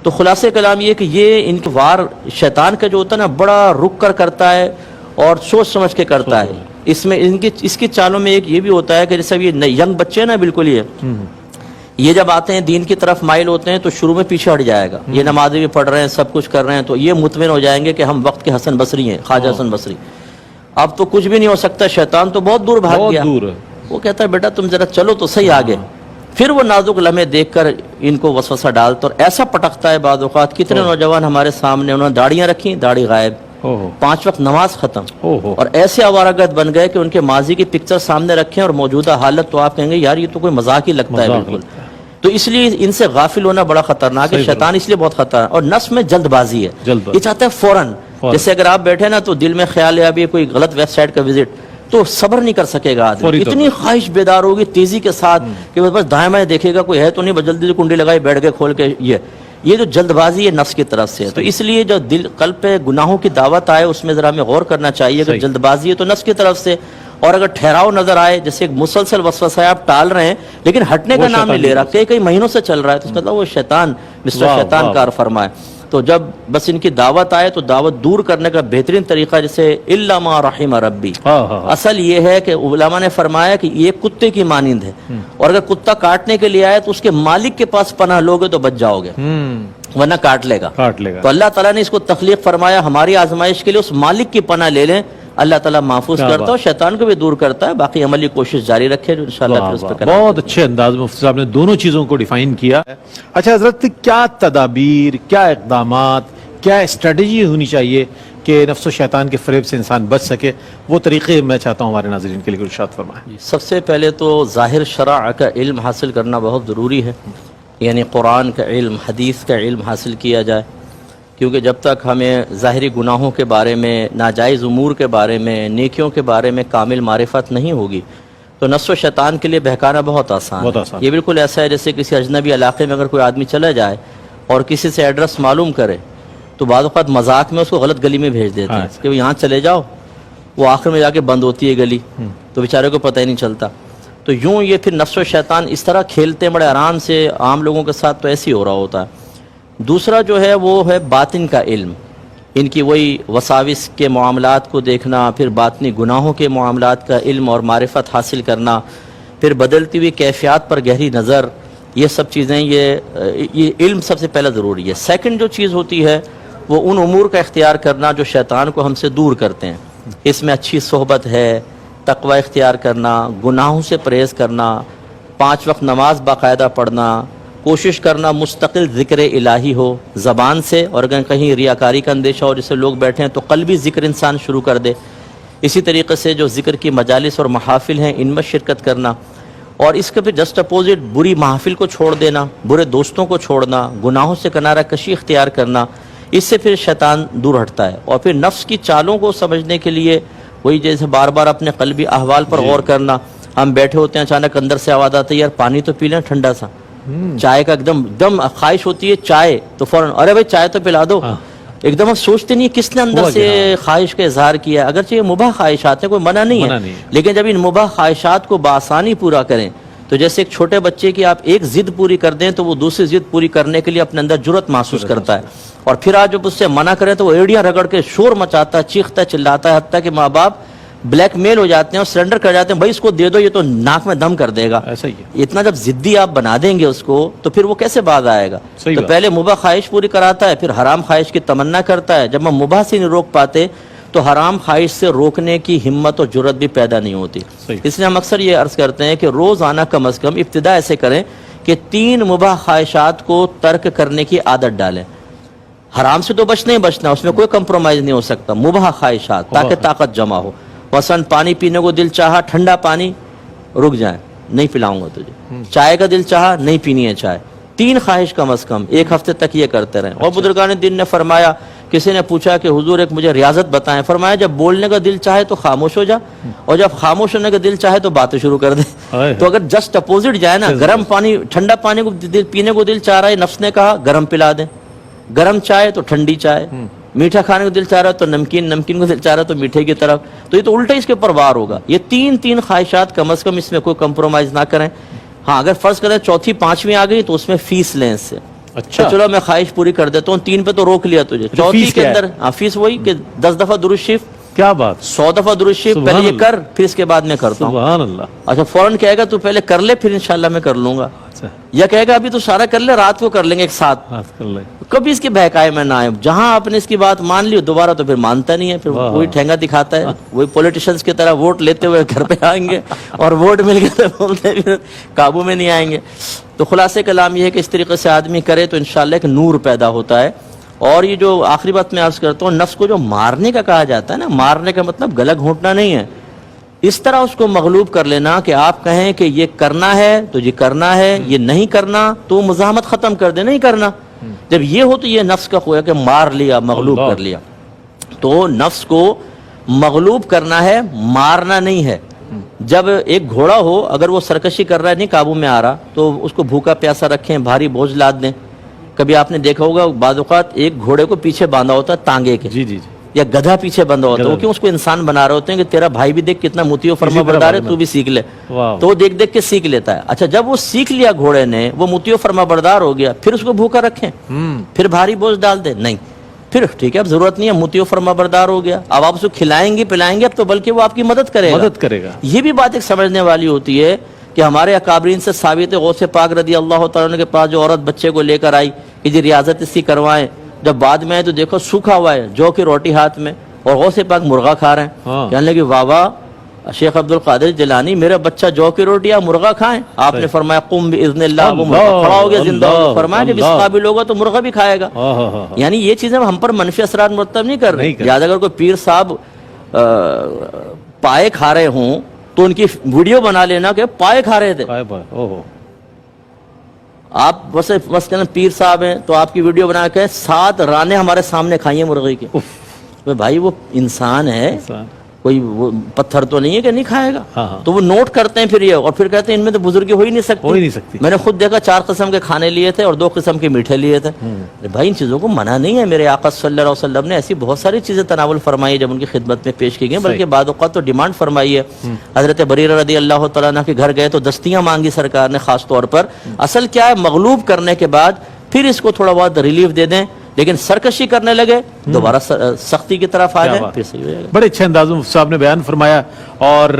تو خلاصہ کلام یہ کہ یہ ان کے وار شیطان کا جو ہوتا ہے نا بڑا رک کر کرتا ہے اور سوچ سمجھ کے کرتا ہے. اس میں اس کی چالوں میں ایک یہ بھی ہوتا ہے کہ جیسے یہ ینگ بچے ہیں نا بالکل یہ جب آتے ہیں دین کی طرف مائل ہوتے ہیں تو شروع میں پیچھے ہٹ جائے گا. یہ نمازیں بھی پڑھ رہے ہیں سب کچھ کر رہے ہیں تو یہ مطمئن ہو جائیں گے کہ ہم وقت کے حسن بصری ہیں, خواجہ حسن بصری. اب تو کچھ بھی نہیں ہو سکتا, شیطان تو بہت دور بھاگ گیا. وہ کہتا ہے بیٹا تم ذرا چلو تو صحیح آگے. پھر وہ نازک لمحے دیکھ کر ان کو وسوسہ ڈالتا اور ایسا پٹکتا ہے. بعض اوقات کتنے نوجوان ہمارے سامنے انہوں نے داڑیاں رکھی, داڑھی غائب, 5 وقت نماز ختم, اور ایسے آوارگرد بن گئے کہ ان کے ماضی کی پکچر سامنے رکھیں اور موجودہ حالت تو آپ کہیں گے یار یہ تو کوئی مذاق ہی لگتا ہے بالکل. تو اس لیے ان سے غافل ہونا بڑا خطرناک ہے. شیطان اس لیے بہت خطرناک, اور نفس میں جلد بازی ہے, یہ چاہتا ہے فوراً. جیسے اگر آپ بیٹھے نا تو دل میں خیال ہے ابھی کوئی غلط ویب سائٹ کا وزٹ, تو صبر نہیں کر سکے گا آدمی. اتنی خواہش بیدار ہوگی تیزی کے ساتھ کہ بس دائیں بائیں دیکھے گا کوئی ہے تو نہیں, بس جلدی سے کنڈی لگائی بیٹھ کے کھول کے. یہ جو جلد بازی ہے نفس کی طرف سے. تو اس لیے جو دل قلب پہ گناہوں کی دعوت آئے اس میں ذرا ہمیں غور کرنا چاہیے کہ جلد بازی ہے تو نفس کی طرف سے. اور اگر ٹھہراؤ نظر آئے, جیسے ایک مسلسل وسوسہ ہے آپ ٹال رہے ہیں لیکن ہٹنے کا نام نہیں لے رہا, کئی مہینوں سے چل رہا ہے, تو اس کا مطلب وہ شیطان مسٹر شیطان کار فرمائے. تو جب بس ان کی دعوت آئے تو دعوت دور کرنے کا بہترین طریقہ جیسے الا ما رحم ربی, اصل یہ ہے کہ علماء نے فرمایا کہ یہ کتے کی مانند ہے, اور اگر کتا کاٹنے کے لیے آئے تو اس کے مالک کے پاس پناہ لوگے تو بچ جاؤ گے, ورنہ کاٹ لے گا. تو اللہ تعالیٰ نے اس کو تخلیق فرمایا ہماری آزمائش کے لیے, اس مالک کی پناہ لے لیں. اللہ تعالیٰ محفوظ کرتا ہے, شیطان کو بھی دور کرتا ہے. باقی عملی کوشش جاری رکھے جو انشاءاللہ پھر اس پہ کریں. بہت اچھے انداز میں مفتی صاحب نے دونوں چیزوں کو ڈیفائن کیا. اچھا حضرت, کیا تدابیر, کیا اقدامات, کیا اسٹریٹجی ہونی چاہیے کہ نفس و شیطان کے فریب سے انسان بچ سکے؟ وہ طریقے میں چاہتا ہوں ہمارے ناظرین کے لیے ارشاد فرمائیں. سب سے پہلے تو ظاہر شرع کا علم حاصل کرنا بہت ضروری ہے, یعنی قرآن کا علم, حدیث کا علم حاصل کیا جائے. کیونکہ جب تک ہمیں ظاہری گناہوں کے بارے میں, ناجائز امور کے بارے میں, نیکیوں کے بارے میں کامل معرفت نہیں ہوگی تو نفس و شیطان کے لیے بہکانا بہت آسان ہے. یہ بالکل ایسا ہے جیسے کسی اجنبی علاقے میں اگر کوئی آدمی چلا جائے اور کسی سے ایڈریس معلوم کرے تو بعض اوقات مذاق میں اس کو غلط گلی میں بھیج دیتے ہیں کہ یہاں چلے جاؤ, وہ آخر میں جا کے بند ہوتی ہے گلی, تو بیچارے کو پتہ ہی نہیں چلتا. تو یوں یہ پھر نفس و شیطان اس طرح کھیلتے ہیں بڑے آرام سے عام لوگوں کے ساتھ, تو ایسے ہی ہو رہا ہوتا ہے. دوسرا جو ہے وہ ہے باطن کا علم, ان کی وہی وساوس کے معاملات کو دیکھنا, پھر باطنی گناہوں کے معاملات کا علم اور معرفت حاصل کرنا, پھر بدلتی ہوئی کیفیات پر گہری نظر. یہ سب چیزیں یہ علم سب سے پہلے ضروری ہے. سیکنڈ جو چیز ہوتی ہے وہ ان امور کا اختیار کرنا جو شیطان کو ہم سے دور کرتے ہیں. اس میں اچھی صحبت ہے, تقوی اختیار کرنا, گناہوں سے پرہیز کرنا, 5 وقت نماز باقاعدہ پڑھنا, کوشش کرنا مستقل ذکر الہی ہو زبان سے, اور اگر کہیں ریاکاری کا اندیشہ ہو جیسے لوگ بیٹھے ہیں تو قلبی ذکر انسان شروع کر دے. اسی طریقے سے جو ذکر کی مجالس اور محافل ہیں ان میں شرکت کرنا, اور اس کے پھر جسٹ اپوزٹ بری محافل کو چھوڑ دینا, برے دوستوں کو چھوڑنا, گناہوں سے کنارہ کشی اختیار کرنا. اس سے پھر شیطان دور ہٹتا ہے. اور پھر نفس کی چالوں کو سمجھنے کے لیے وہی جیسے بار بار اپنے قلبی احوال پر غور کرنا. ہم بیٹھے ہوتے ہیں, اچانک اندر سے آواز آتی ہے یار پانی تو پی لیں ٹھنڈا سا, چائے کا ایک دم خواہش ہوتی ہے چائے, تو فوراً ارے بھائی چائے تو پلا دو. ایک دم سوچتے نہیں کس نے اندر سے خواہش کا اظہار کیا. اگرچہ یہ مباح خواہشات ہیں, کوئی منع نہیں ہے, لیکن جب ان مباح خواہشات کو بآسانی پورا کریں تو جیسے ایک چھوٹے بچے کی آپ ایک ضد پوری کر دیں تو وہ دوسری ضد پوری کرنے کے لیے اپنے اندر جرأت محسوس کرتا ہے, اور پھر آج جب اس سے منع کریں تو وہ ایڑیاں رگڑ کے شور مچاتا ہے, چیختا ہے, چلاتا ہے, حتیٰ کہ ماں باپ بلیک میل ہو جاتے ہیں اور سرنڈر کر جاتے ہیں, بھائی اس کو دے دو یہ تو ناک میں دم کر دے گا. اتنا جب ضدی آپ بنا دیں گے اس کو تو پھر وہ کیسے باز آئے گا. تو پہلے مباح خواہش پوری کراتا ہے, پھر حرام خواہش کی تمنا کرتا ہے. جب ہم مباح سے نہیں روک پاتے تو حرام خواہش سے روکنے کی ہمت اور جرأت بھی پیدا نہیں ہوتی. اس لیے ہم اکثر یہ عرض کرتے ہیں کہ روزانہ کم از کم ابتدا ایسے کریں کہ 3 مباح خواہشات کو ترک کرنے کی عادت ڈالیں. حرام سے تو بچنا ہی بچنا, اس میں کوئی کمپرومائز نہیں ہو سکتا. مباح خواہشات تاکہ طاقت جمع ہو. مثلاً پانی پینے کو دل چاہا, ٹھنڈا پانی, رک جائیں, نہیں پلاؤں گا تجھے. چائے کا دل چاہا, نہیں پینی ہے چائے. 3 خواہش کم از کم 1 ہفتے تک یہ کرتے رہیں. اور بزرگان دین نے فرمایا, کسی نے پوچھا کہ حضور ایک مجھے ریاضت بتائیں, فرمایا جب بولنے کا دل چاہے تو خاموش ہو جا, اور جب خاموش ہونے کا دل چاہے تو باتیں شروع کر دے. تو اگر جسٹ اپوزٹ جائے نا, گرم پانی ٹھنڈا پانی کو پینے کو دل چاہ رہا ہے, نفس نے کہا گرم پلا دیں, گرم چائے تو ٹھنڈی چائے, میٹھا کھانے کو دل چاہ رہا ہے تو نمکین کو دل چاہ رہا ہے تو میٹھے کی طرف. تو یہ تو الٹا اس کے اوپر وار ہوگا. یہ 3 خواہشات کم از کم, اس میں کوئی کمپرومائز نہ کریں. ہاں اگر فرض کریں 4تھی 5ویں آ گئی تو اس میں فیس لیں اس سے, اچھا کہ چلو میں خواہش پوری کر دیتا ہوں، 3 پہ تو روک لیا تجھے، چوتھی فیس کے کیا ہے؟ اندر فیس وہی کہ 10 دفعہ درود شریف، کیا بات، 100 دفعہ درود شریف، سبحان پہلے یہ اللہ، کر پھر اس کے بعد میں کرتا ہوں. سبحان اللہ. اچھا فوراً کہے گا تو پہلے کر لے پھر انشاءاللہ میں کر لوں گا، اچھا یا کہے گا ابھی تو سارا کر لے، رات کو کر لیں گے ایک ساتھ. بات کر لیں. کبھی اس کی بہکائے میں نہ آئے. جہاں آپ نے اس کی بات مان لی دوبارہ تو پھر مانتا نہیں ہے، پھر واہ. وہی ٹھینگا دکھاتا ہے، وہی پولیٹیشنز کی طرح ووٹ لیتے ہوئے گھر پہ آئیں گے اور ووٹ مل گئے تو بولتے پھر قابو میں نہیں آئیں گے. تو خلاصے کلام یہ ہے کہ اس طریقے سے آدمی کرے تو انشاءاللہ ایک نور پیدا ہوتا ہے. اور یہ جو آخری بات میں عرض کرتا ہوں، نفس کو جو مارنے کا کہا جاتا ہے نا، مارنے کا مطلب گلا گھونٹنا نہیں ہے، اس طرح اس کو مغلوب کر لینا کہ آپ کہیں کہ یہ کرنا ہے تو یہ کرنا ہے، یہ نہیں کرنا تو مزاحمت ختم کر دے، نہیں کرنا. جب یہ ہو تو یہ نفس کا خویا کہ مار لیا، مغلوب اللہ. کر لیا. تو نفس کو مغلوب کرنا ہے، مارنا نہیں ہے. جب ایک گھوڑا ہو اگر وہ سرکشی کر رہا ہے، نہیں قابو میں آ رہا، تو اس کو بھوکا پیاسا رکھیں، بھاری بوجھ لاد دیں. کبھی آپ نے دیکھا ہوگا بعض اوقات ایک گھوڑے کو پیچھے باندھا ہوتا ہے تانگے کے، جی جی جی. یا گدھا پیچھے بندھا ہوتا ہے، گدھا. وہ کیوں اس کو انسان بنا رہے ہوتے ہیں کہ تیرا بھائی بھی دیکھ کتنا مطیع و فرما بردار ہے، تو بھی سیکھ لے. واہ. تو وہ دیکھ دیکھ کے سیکھ لیتا ہے. اچھا جب وہ سیکھ لیا گھوڑے نے، وہ مطیع و فرما بردار ہو گیا، پھر اس کو بھوکا رکھیں، پھر بھاری بوجھ ڈال دیں؟ نہیں. پھر ٹھیک ہے اب ضرورت نہیں ہے، مطیع و فرما بردار ہو گیا، اب آپ اس کو کھلائیں گے پلائیں گے، اب تو بلکہ وہ آپ کی مدد کرے گا. مدد کرے گا. یہ بھی بات ایک سمجھنے والی ہوتی ہے کہ ہمارے اکابرین سے ثابت ہے، غوث پاک رضی اللہ تعالیٰ عنہ کے پاس جو عورت بچے کو لے کر آئی کہ جی ریاضت اس کی کروائیں، جب بعد میں آئے تو دیکھو سوکھا ہوا ہے، جو کی روٹی ہاتھ میں، اور غوث پاک مرغا کھا رہے ہیں. ہاں. کہنے لگے واہ واہ شیخ عبد القادر جیلانی، میرا بچہ جو کی روٹی یا مرغا کھائیں. آپ نے فرمایا قم باذن اللہ، وہ مرغا کھڑا ہو گیا زندہ ہو گیا. فرمایا جب اس قابل ہوگا تو مرغا بھی کھائے گا. یعنی یہ چیزیں ہم پر منفی اثرات مرتب نہیں کر رہے. یاد اگر کوئی پیر صاحب پائے کھا رہے ہوں تو ان کی ویڈیو بنا لینا کہ پائے کھا رہے تھے. آپ بس پیر صاحب ہیں تو آپ کی ویڈیو بنا کے 7 رانے ہمارے سامنے کھائیے مرغی کے. بھائی وہ انسان ہے، کوئی وہ پتھر تو نہیں ہے کہ نہیں کھائے گا. تو وہ نوٹ کرتے ہیں پھر یہ، اور پھر کہتے ہیں ان میں تو بزرگی ہو ہی نہیں سکتی. میں نے خود دیکھا 4 قسم کے کھانے لیے تھے اور 2 قسم کے میٹھے لیے تھے. بھائی ان چیزوں کو منع نہیں ہے، میرے آقا صلی اللہ علیہ وسلم نے ایسی بہت ساری چیزیں تناول فرمائی جب ان کی خدمت میں پیش کی گئی، بلکہ بعض اوقات تو ڈیمانڈ فرمائی ہے. حضرت بریرہ رضی اللہ تعالیٰ عنہ کے گھر گئے تو دستیاں مانگی سرکار نے خاص طور پر. اصل کیا ہے، مغلوب کرنے کے بعد پھر اس کو تھوڑا بہت ریلیف دے دیں، لیکن سرکشی کرنے لگے دوبارہ سختی کی طرف آ جائیں، پھر صحیح ہو جائے گا. بڑے اچھے انداز میں صاحب نے بیان فرمایا. اور